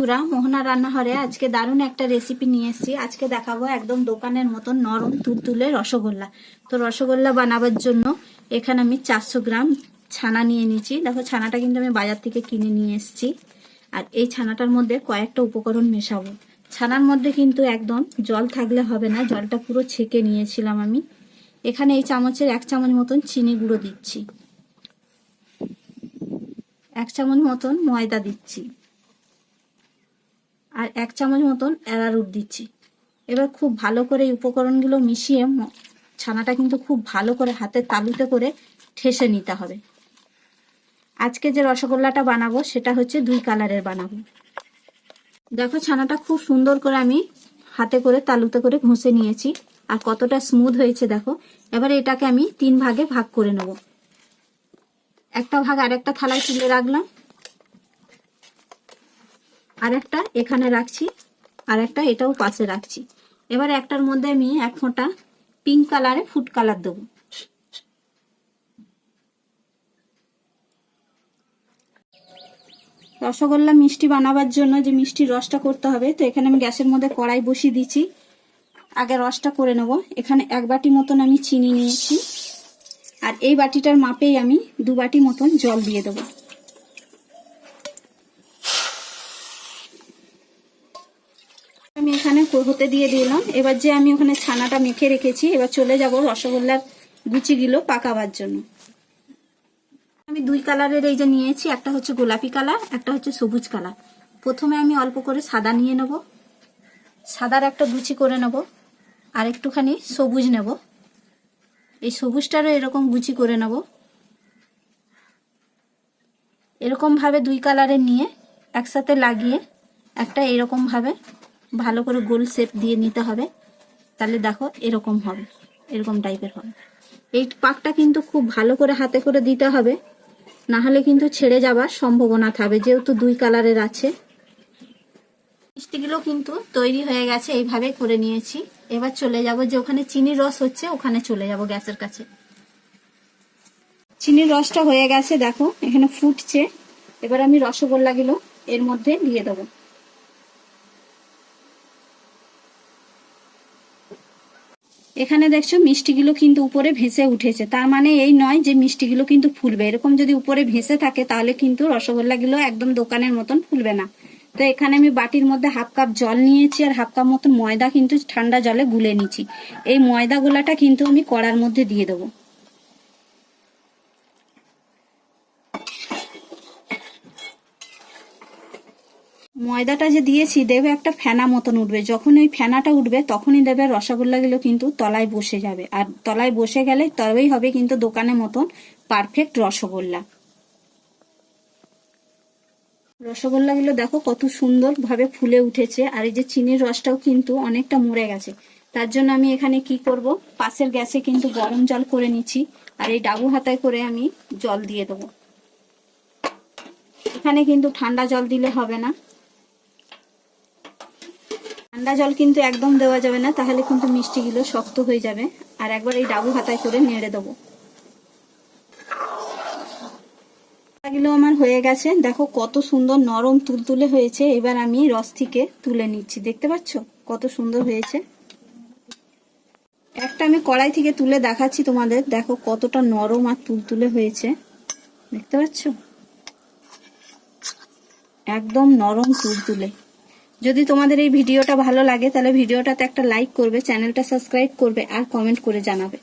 বন্ধুরা, মোহনা রান্নাঘরে আজকে দারুণ একটা রেসিপি নিয়ে এসেছি। আজকে দেখাবো একদম দোকানের মতন নরম তুলতুলে রসগোল্লা। তো রসগোল্লা বানাবার জন্য এখানে আমি 400 গ্রাম ছানা নিয়ে নিয়েছি। দেখো, ছানাটা কিন্তু আমি বাজার থেকে কিনে নিয়ে এসেছি। আর এই ছানাটার মধ্যে কয়েকটা উপকরণ মেশাবো। ছানার মধ্যে কিন্তু একদম জল থাকলে হবে না, জলটা পুরো ছেঁকে নিয়েছিলাম আমি। এখানে এই চামচের 1 চামচ মতন চিনি গুঁড়ো দিচ্ছি, 1 চামচ মতন ময়দা দিচ্ছি, আর 1 চামচ মতন অ্যারারুট দিচ্ছি। এবার খুব ভালো করে এই উপকরণগুলো মিশিয়ে ছানাটা কিন্তু খুব ভালো করে হাতের তালুতে করে ঠেসে নিতে হবে। আজকে যে রসগোল্লাটা বানাবো সেটা হচ্ছে 2 কালারের বানাবো। দেখো, ছানাটা খুব সুন্দর করে আমি হাতে করে তালুতে করে ঘষে নিয়েছি আর কতটা স্মুথ হয়েছে দেখো। এবার এটাকে আমি 3 ভাগে ভাগ করে নেব। একটা ভাগ আরেকটা থালায় তুলে রাখলাম, আর একটা এখানে রাখছি, আর একটা এটাও পাশে রাখছি। এবার একটার মধ্যে আমি 1 ফোঁটা পিঙ্ক কালারে ফুড কালার দেবো। রসগোল্লা মিষ্টি বানাবার জন্য যে মিষ্টির রসটা করতে হবে, তো এখানে আমি গ্যাসের মধ্যে কড়াই বসিয়ে দিচ্ছি। আগে রসটা করে নেব। এখানে 1 বাটি মতন আমি চিনি নিয়েছি, আর এই বাটিটার মাপেই আমি 2 বাটি মতন জল দিয়ে দেবো। আমি এখানে হতে দিয়ে দিলাম। এবার যে আমি ওখানে ছানাটা মেখে রেখেছি, এবার চলে যাব রসগোল্লার গুচিগুলো পাকাবার জন্য। আমি 2 কালারের এই যে নিয়েছি, একটা হচ্ছে গোলাপি কালার, একটা হচ্ছে সবুজ কালার। প্রথমে আমি অল্প করে সাদা নিয়ে নেব, সাদার একটা গুচি করে নেব, আর একটুখানি সবুজ নেব। এই সবুজটারও এরকম গুচি করে নেব। এরকম ভাবে 2 কালারের নিয়ে একসাথে লাগিয়ে একটা এরকম ভাবে ভালো করে গোল শেপ দিয়ে নিতে হবে। তাহলে দেখো এরকম হবে, এরকম টাইপের হবে। এই পাকটা কিন্তু খুব ভালো করে হাতে করে দিতে হবে, না হলে কিন্তু ছেড়ে যাবার সম্ভাবনা থাকবে, যেহেতু 2 কালারের আছে। মিষ্টিগুলো কিন্তু তৈরি হয়ে গেছে, এইভাবে করে নিয়েছি। এবার চলে যাব যে ওখানে চিনির রস হচ্ছে, ওখানে চলে যাব গ্যাসের কাছে। চিনির রসটা হয়ে গেছে, দেখো এখানে ফুটছে। এবার আমি রসগোল্লাগুলো এর মধ্যে দিয়ে দেবো। এখানে দেখছো মিষ্টিগুলো কিন্তু উপরে ভেসে উঠেছে, তার মানে এই নয় যে মিষ্টিগুলো কিন্তু ফুলবে। এরকম যদি উপরে ভেসে থাকে তাহলে কিন্তু রসগোল্লাগুলো একদম দোকানের মতন ফুলবে না। তো এখানে আমি বাটির মধ্যে 1/2 কাপ জল নিয়েছি, আর 1/2 কাপ মতন ময়দা কিন্তু ঠান্ডা জলে গুলে নিচ্ছি। এই ময়দা গোলাটা কিন্তু আমি কড়ার মধ্যে দিয়ে দেবো। ময়দাটা যে দিয়েছি দেখবে একটা ফেনা মতন উঠবে। যখন ওই ফেনাটা উঠবে তখনই দেখবে রসগোল্লাগুলো কিন্তু তলায় বসে যাবে, আর তলায় বসে গেলে তবেই হবে কিন্তু দোকানের মতন পারফেক্ট রসগোল্লা। রসগোল্লাগুলো দেখো কত সুন্দর ভাবে ফুলে উঠেছে, আর এই যে চিনির রসটাও কিন্তু অনেকটা মরে গেছে। তার জন্য আমি এখানে কি করব, পাশের গ্যাসে কিন্তু গরম জল করে নিচ্ছি, আর এই ডাবু হাতায় করে আমি জল দিয়ে দেবো। এখানে কিন্তু ঠান্ডা জল দিলে হবে না, ঠান্ডা জল কিন্তু একদম দেওয়া যাবে না, তাহলে কিন্তু মিষ্টিগুলো শক্ত হয়ে যাবে। আর একবার এই ডাবু হাতায় করে নেড়ে দেবো। এগুলো আমার হয়ে গেছে, দেখো কত সুন্দর নরম তুলতুলে হয়েছে। এবার আমি রস থেকে তুলে নিচ্ছি, দেখতে পাচ্ছ কত সুন্দর হয়েছে। একটা আমি কড়াই থেকে তুলে দেখাচ্ছি তোমাদের, দেখো কতটা নরম আর তুলতুলে হয়েছে, দেখতে পাচ্ছ একদম নরম তুলতুলে। যদি তোমাদের এই ভিডিওটা ভালো লাগে তাহলে ভিডিওটাতে একটা লাইক করবে, চ্যানেলটা সাবস্ক্রাইব করবে, আর কমেন্ট করে জানাবে।